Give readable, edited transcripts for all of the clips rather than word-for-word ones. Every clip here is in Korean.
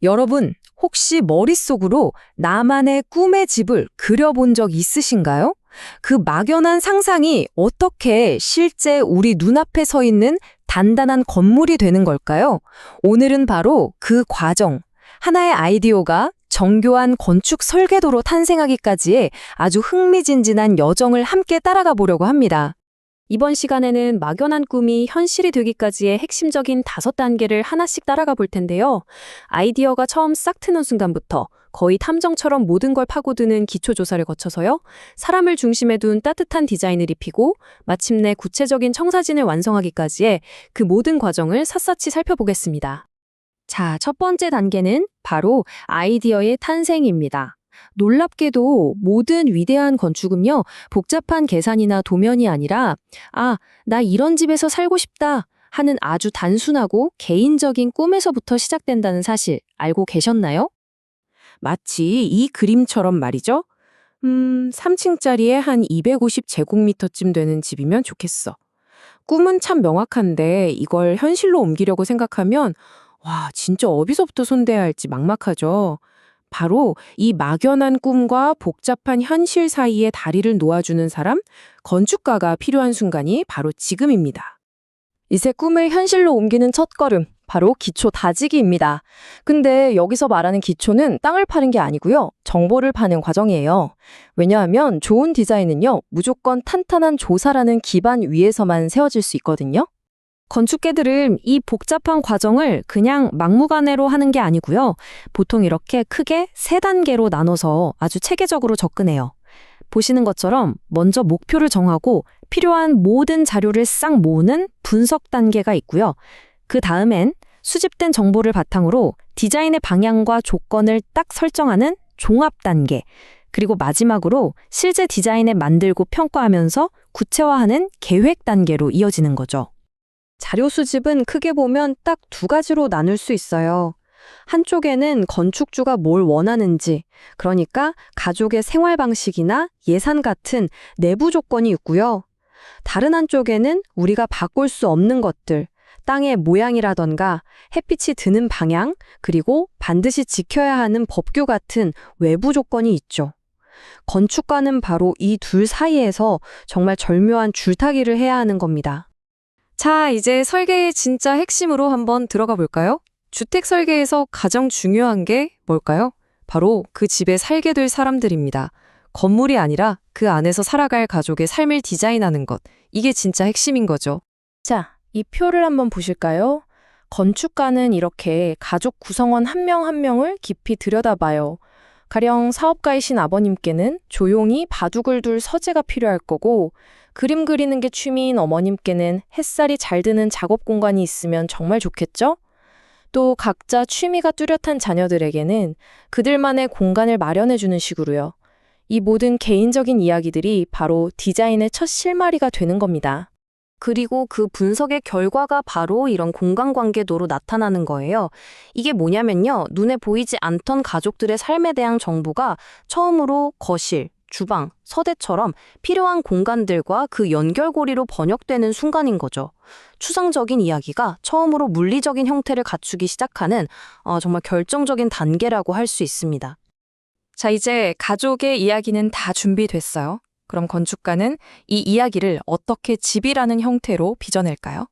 여러분, 혹시 머릿속으로 나만의 꿈의 집을 그려본 적 있으신가요? 그 막연한 상상이 어떻게 실제 우리 눈앞에 서 있는 단단한 건물이 되는 걸까요? 오늘은 바로 그 과정, 하나의 아이디어가 정교한 건축 설계도로 탄생하기까지의 아주 흥미진진한 여정을 함께 따라가 보려고 합니다. 이번 시간에는 막연한 꿈이 현실이 되기까지의 핵심적인 5단계를 하나씩 따라가 볼 텐데요. 아이디어가 처음 싹 트는 순간부터 거의 탐정처럼 모든 걸 파고드는 기초조사를 거쳐서요. 사람을 중심에 둔 따뜻한 디자인을 입히고 마침내 구체적인 청사진을 완성하기까지의 그 모든 과정을 샅샅이 살펴보겠습니다. 자, 첫 번째 단계는 바로 아이디어의 탄생입니다. 놀랍게도 모든 위대한 건축은요, 복잡한 계산이나 도면이 아니라 나 이런 집에서 살고 싶다 하는 아주 단순하고 개인적인 꿈에서부터 시작된다는 사실 알고 계셨나요? 마치 이 그림처럼 말이죠. 3층짜리에 한 250제곱미터쯤 되는 집이면 좋겠어. 꿈은 참 명확한데 이걸 현실로 옮기려고 생각하면 와, 진짜 어디서부터 손대야 할지 막막하죠. 바로 이 막연한 꿈과 복잡한 현실 사이에 다리를 놓아주는 사람, 건축가가 필요한 순간이 바로 지금입니다. 이제 꿈을 현실로 옮기는 첫걸음, 바로 기초 다지기입니다. 근데 여기서 말하는 기초는 땅을 파는 게 아니고요. 정보를 파는 과정이에요. 왜냐하면 좋은 디자인은요, 무조건 탄탄한 조사라는 기반 위에서만 세워질 수 있거든요. 건축계들은 이 복잡한 과정을 그냥 막무가내로 하는 게 아니고요. 보통 이렇게 크게 3단계로 나눠서 아주 체계적으로 접근해요. 보시는 것처럼 먼저 목표를 정하고 필요한 모든 자료를 싹 모으는 분석 단계가 있고요. 그 다음엔 수집된 정보를 바탕으로 디자인의 방향과 조건을 딱 설정하는 종합 단계, 그리고 마지막으로 실제 디자인을 만들고 평가하면서 구체화하는 계획 단계로 이어지는 거죠. 자료 수집은 크게 보면 딱 2가지로 나눌 수 있어요. 한쪽에는 건축주가 뭘 원하는지, 그러니까 가족의 생활 방식이나 예산 같은 내부 조건이 있고요. 다른 한쪽에는 우리가 바꿀 수 없는 것들, 땅의 모양이라던가 햇빛이 드는 방향, 그리고 반드시 지켜야 하는 법규 같은 외부 조건이 있죠. 건축가는 바로 이 둘 사이에서 정말 절묘한 줄타기를 해야 하는 겁니다. 자, 이제 설계의 진짜 핵심으로 한번 들어가 볼까요? 주택 설계에서 가장 중요한 게 뭘까요? 바로 그 집에 살게 될 사람들입니다. 건물이 아니라 그 안에서 살아갈 가족의 삶을 디자인하는 것. 이게 진짜 핵심인 거죠. 자, 이 표를 한번 보실까요? 건축가는 이렇게 가족 구성원 한 명 한 명을 깊이 들여다봐요. 가령 사업가이신 아버님께는 조용히 바둑을 둘 서재가 필요할 거고, 그림 그리는 게 취미인 어머님께는 햇살이 잘 드는 작업 공간이 있으면 정말 좋겠죠? 또 각자 취미가 뚜렷한 자녀들에게는 그들만의 공간을 마련해주는 식으로요. 이 모든 개인적인 이야기들이 바로 디자인의 첫 실마리가 되는 겁니다. 그리고 그 분석의 결과가 바로 이런 공간관계도로 나타나는 거예요. 이게 뭐냐면요. 눈에 보이지 않던 가족들의 삶에 대한 정보가 처음으로 거실, 주방, 서대처럼 필요한 공간들과 그 연결고리로 번역되는 순간인 거죠. 추상적인 이야기가 처음으로 물리적인 형태를 갖추기 시작하는 정말 결정적인 단계라고 할 수 있습니다. 자, 이제 가족의 이야기는 다 준비됐어요. 그럼 건축가는 이 이야기를 어떻게 집이라는 형태로 빚어낼까요?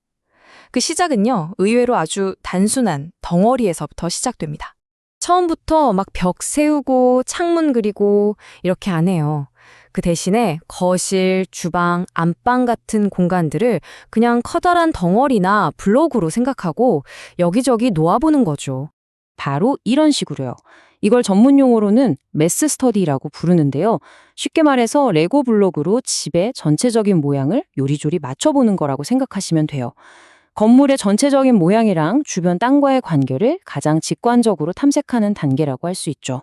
그 시작은요, 의외로 아주 단순한 덩어리에서부터 시작됩니다. 처음부터 막 벽 세우고 창문 그리고 이렇게 안 해요. 그 대신에 거실, 주방, 안방 같은 공간들을 그냥 커다란 덩어리나 블록으로 생각하고 여기저기 놓아보는 거죠. 바로 이런 식으로요. 이걸 전문 용어로는 매스 스터디라고 부르는데요. 쉽게 말해서 레고 블록으로 집의 전체적인 모양을 요리조리 맞춰보는 거라고 생각하시면 돼요. 건물의 전체적인 모양이랑 주변 땅과의 관계를 가장 직관적으로 탐색하는 단계라고 할 수 있죠.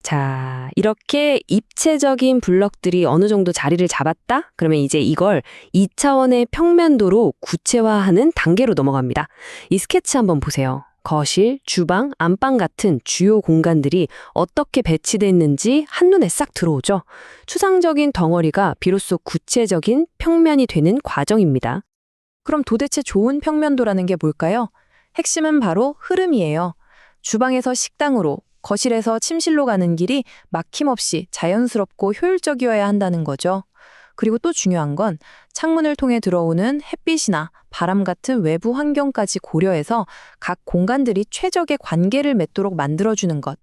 자, 이렇게 입체적인 블럭들이 어느 정도 자리를 잡았다? 그러면 이제 이걸 2차원의 평면도로 구체화하는 단계로 넘어갑니다. 이 스케치 한번 보세요. 거실, 주방, 안방 같은 주요 공간들이 어떻게 배치되어 있는지 한눈에 싹 들어오죠. 추상적인 덩어리가 비로소 구체적인 평면이 되는 과정입니다. 그럼 도대체 좋은 평면도라는 게 뭘까요? 핵심은 바로 흐름이에요. 주방에서 식당으로, 거실에서 침실로 가는 길이 막힘없이 자연스럽고 효율적이어야 한다는 거죠. 그리고 또 중요한 건 창문을 통해 들어오는 햇빛이나 바람 같은 외부 환경까지 고려해서 각 공간들이 최적의 관계를 맺도록 만들어주는 것.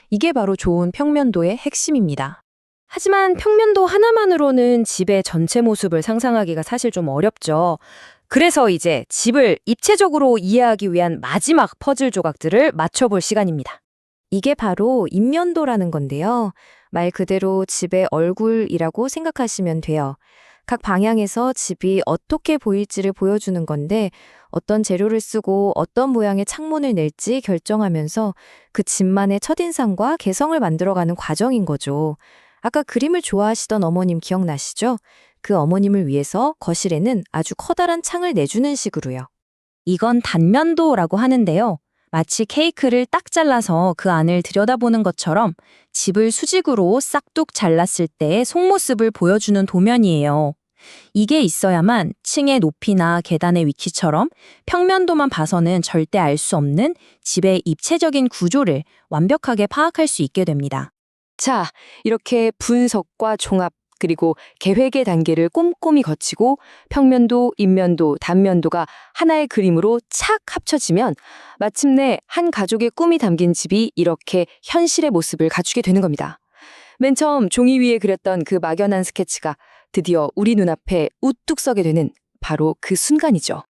이게 바로 좋은 평면도의 핵심입니다. 하지만 평면도 하나만으로는 집의 전체 모습을 상상하기가 사실 좀 어렵죠. 그래서 이제 집을 입체적으로 이해하기 위한 마지막 퍼즐 조각들을 맞춰볼 시간입니다. 이게 바로 인면도라는 건데요. 말 그대로 집의 얼굴이라고 생각하시면 돼요. 각 방향에서 집이 어떻게 보일지를 보여주는 건데 어떤 재료를 쓰고 어떤 모양의 창문을 낼지 결정하면서 그 집만의 첫인상과 개성을 만들어가는 과정인 거죠. 아까 그림을 좋아하시던 어머님 기억나시죠? 그 어머님을 위해서 거실에는 아주 커다란 창을 내주는 식으로요. 이건 단면도라고 하는데요. 마치 케이크를 딱 잘라서 그 안을 들여다보는 것처럼 집을 수직으로 싹둑 잘랐을 때의 속모습을 보여주는 도면이에요. 이게 있어야만 층의 높이나 계단의 위치처럼 평면도만 봐서는 절대 알 수 없는 집의 입체적인 구조를 완벽하게 파악할 수 있게 됩니다. 자, 이렇게 분석과 종합, 그리고 계획의 단계를 꼼꼼히 거치고 평면도, 인면도, 단면도가 하나의 그림으로 착 합쳐지면 마침내 한 가족의 꿈이 담긴 집이 이렇게 현실의 모습을 갖추게 되는 겁니다. 맨 처음 종이 위에 그렸던 그 막연한 스케치가 드디어 우리 눈앞에 우뚝 서게 되는 바로 그 순간이죠.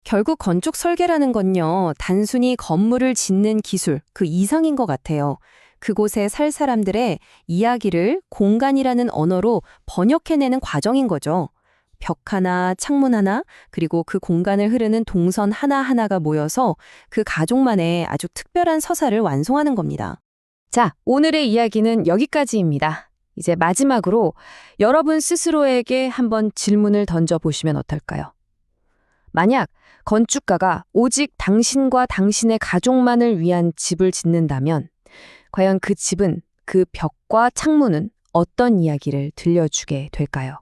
결국 건축 설계라는 건요, 단순히 건물을 짓는 기술, 그 이상인 것 같아요. 그곳에 살 사람들의 이야기를 공간이라는 언어로 번역해내는 과정인 거죠. 벽 하나, 창문 하나, 그리고 그 공간을 흐르는 동선 하나하나가 모여서 그 가족만의 아주 특별한 서사를 완성하는 겁니다. 자, 오늘의 이야기는 여기까지입니다. 이제 마지막으로 여러분 스스로에게 한번 질문을 던져보시면 어떨까요? 만약 건축가가 오직 당신과 당신의 가족만을 위한 집을 짓는다면 과연 그 집은, 그 벽과 창문은 어떤 이야기를 들려주게 될까요?